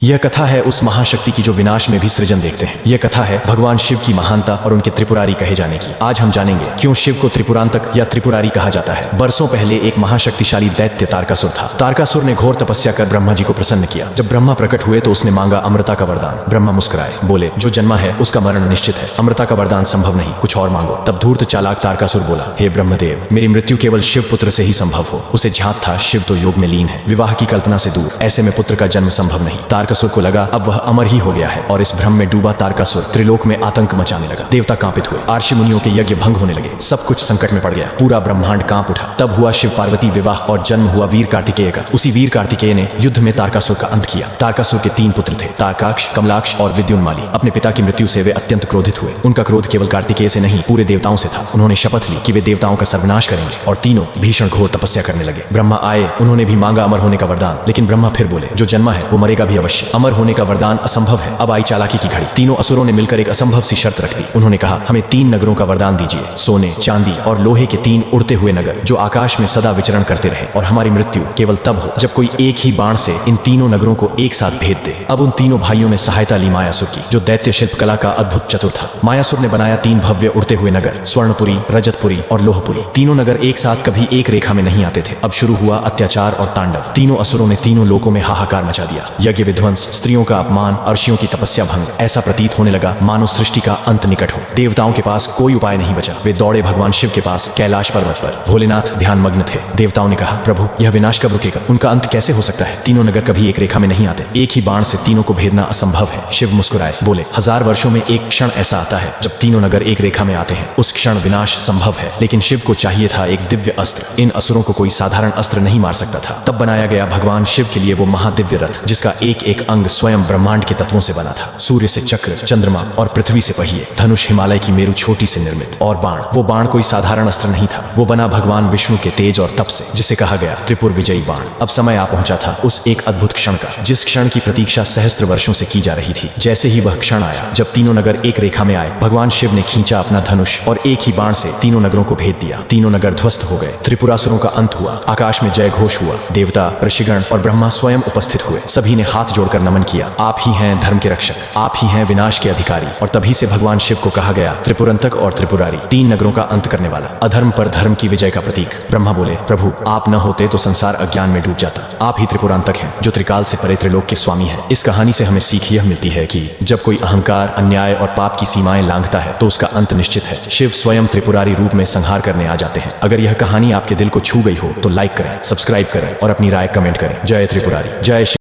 यह कथा है उस महाशक्ति की जो विनाश में भी सृजन देखते हैं। यह कथा है भगवान शिव की महानता और उनके त्रिपुरारी कहे जाने की। आज हम जानेंगे क्यों शिव को त्रिपुरांतक या त्रिपुरारी कहा जाता है। बरसों पहले एक महाशक्तिशाली दैत्य तारकासुर था। तारकासुर ने घोर तपस्या कर ब्रह्मा जी को प्रसन्न किया। जब ब्रह्मा प्रकट हुए तो उसने मांगा अमृता का वरदान। ब्रह्मा मुस्कुराए, बोले जो जन्मा है उसका मरण निश्चित है, अमृता का वरदान संभव नहीं, कुछ और मांगो। तब धूर्त चालाक तारकासुर बोला, हे ब्रह्मदेव, मेरी मृत्यु केवल शिव पुत्र से ही संभव हो। उसे झांक था शिव तो योग में लीन है, विवाह की कल्पना से दूर, ऐसे में पुत्र का जन्म संभव नहीं। तारकासुर को लगा अब वह अमर ही हो गया है और इस भ्रम में डूबा तारकासुर त्रिलोक में आतंक मचाने लगा। देवता कांपित हुए, आर्षि मुनियों के यज्ञ भंग होने लगे, सब कुछ संकट में पड़ गया, पूरा ब्रह्मांड कांप उठा। तब हुआ शिव पार्वती विवाह और जन्म हुआ वीर कार्तिकेय का। उसी वीर कार्तिकेय ने युद्ध में तारकासुर का अंत किया। तारकासुर के 3 पुत्र थे, तारकाक्ष, कमलाक्ष और विद्युन्माली। अपने पिता की मृत्यु से वे अत्यंत क्रोधित हुए। उनका क्रोध केवल कार्तिकेय से नहीं पूरे देवताओं से था। उन्होंने शपथ ली कि वे देवताओं का सर्वनाश करेंगे और तीनों भीषण घोर तपस्या करने लगे। ब्रह्मा आए, उन्होंने भी मांगा अमर होने का वरदान, लेकिन ब्रह्मा फिर बोले जो जन्मा है वो मरेगा भी अवश्य, अमर होने का वरदान असंभव है। अब आई चालाकी की घड़ी। तीनों असुरों ने मिलकर एक असंभव सी शर्त रख दी। उन्होंने कहा हमें 3 नगरों का वरदान दीजिए, सोने, चांदी और लोहे के 3 उड़ते हुए नगर जो आकाश में सदा विचरण करते रहे और हमारी मृत्यु केवल तब हो जब कोई एक ही बाण से इन तीनों नगरों को एक साथ भेद दे। अब उन तीनों भाइयों ने सहायता ली मायासुर की, जो दैत्य शिल्पकला का अद्भुत चतुर था। मायासुर ने बनाया 3 भव्य उड़ते हुए नगर, स्वर्णपुरी, रजतपुरी और लोहपुरी। तीनों नगर एक साथ कभी एक रेखा में नहीं आते थे। अब शुरू हुआ अत्याचार और तांडव। तीनों असुरों ने तीनों लोकों में हाहाकार मचा दिया। यज्ञ विध्वंस, स्त्रियों का अपमान, अर्षियों की तपस्या भंग। ऐसा प्रतीत होने लगा मानो सृष्टि का अंत निकट हो। देवताओं के पास कोई उपाय नहीं बचा। वे दौड़े भगवान शिव के पास कैलाश पर्वत पर। भोलेनाथ ध्यान मग्न थे। देवताओं ने कहा प्रभु यह विनाश कब रुकेगा, उनका अंत कैसे हो सकता है? तीनों नगर कभी एक रेखा में नहीं आते, एक ही बाण से तीनों को भेदना असंभव है। शिव मुस्कुराए, बोले 1000 वर्षों में एक क्षण ऐसा आता है जब तीनों नगर एक रेखा में आते हैं। उस क्षण विनाश संभव है, लेकिन शिव को चाहिए था एक दिव्य अस्त्र। इन असुरों को कोई साधारण अस्त्र नहीं मार सकता था। तब बनाया गया भगवान शिव के लिए वो महादिव्य रथ, जिसका एक एक अंग स्वयं ब्रह्मांड के तत्वों से बना था। सूर्य से चक्र, चंद्रमा और पृथ्वी से पहिए, धनुष हिमालय की मेरु छोटी से निर्मित और बाण, वो बाण कोई साधारण अस्त्र नहीं था। वो बना भगवान विष्णु के तेज और तप से, जिसे कहा गया त्रिपुर विजयी बाण। अब समय आ पहुंचा था उस एक अद्भुत क्षण का, जिस क्षण की प्रतीक्षा सहस्त्र वर्षों से की जा रही थी। जैसे ही वह क्षण आया जब तीनों नगर एक रेखा में आए, भगवान शिव ने खींचा अपना धनुष और एक ही बाण से तीनों नगरों को भेद दिया। तीनों नगर ध्वस्त हो गए, त्रिपुरासुरों का अंत हुआ, आकाश में जय घोष हुआ। देवता, ऋषिगण और ब्रह्मा स्वयं उपस्थित हुए। सभी ने हाथ जोड़कर नमन किया। आप ही हैं धर्म के रक्षक, आप ही हैं विनाश के अधिकारी। और तभी से भगवान शिव को कहा गया त्रिपुरंतक और त्रिपुरारी, 3 नगरों का अंत करने वाला, अधर्म पर धर्म की विजय का प्रतीक। ब्रह्मा बोले प्रभु आप न होते तो संसार अज्ञान में डूब जाता। आप ही त्रिपुरांतक हैं जो त्रिकाल से परे त्रिलोक के स्वामी हैं। इस कहानी से हमें सीख यह मिलती है कि जब कोई अहंकार, अन्याय और पाप की सीमाएं लांघता है तो उसका अंत निश्चित है। शिव स्वयं त्रिपुरारी रूप में संहार करने आ जाते हैं। अगर यह कहानी आपके दिल को छू गई हो तो लाइक करें, सब्सक्राइब करें और अपनी राय कमेंट करें। जय त्रिपुरारी, जय शिव।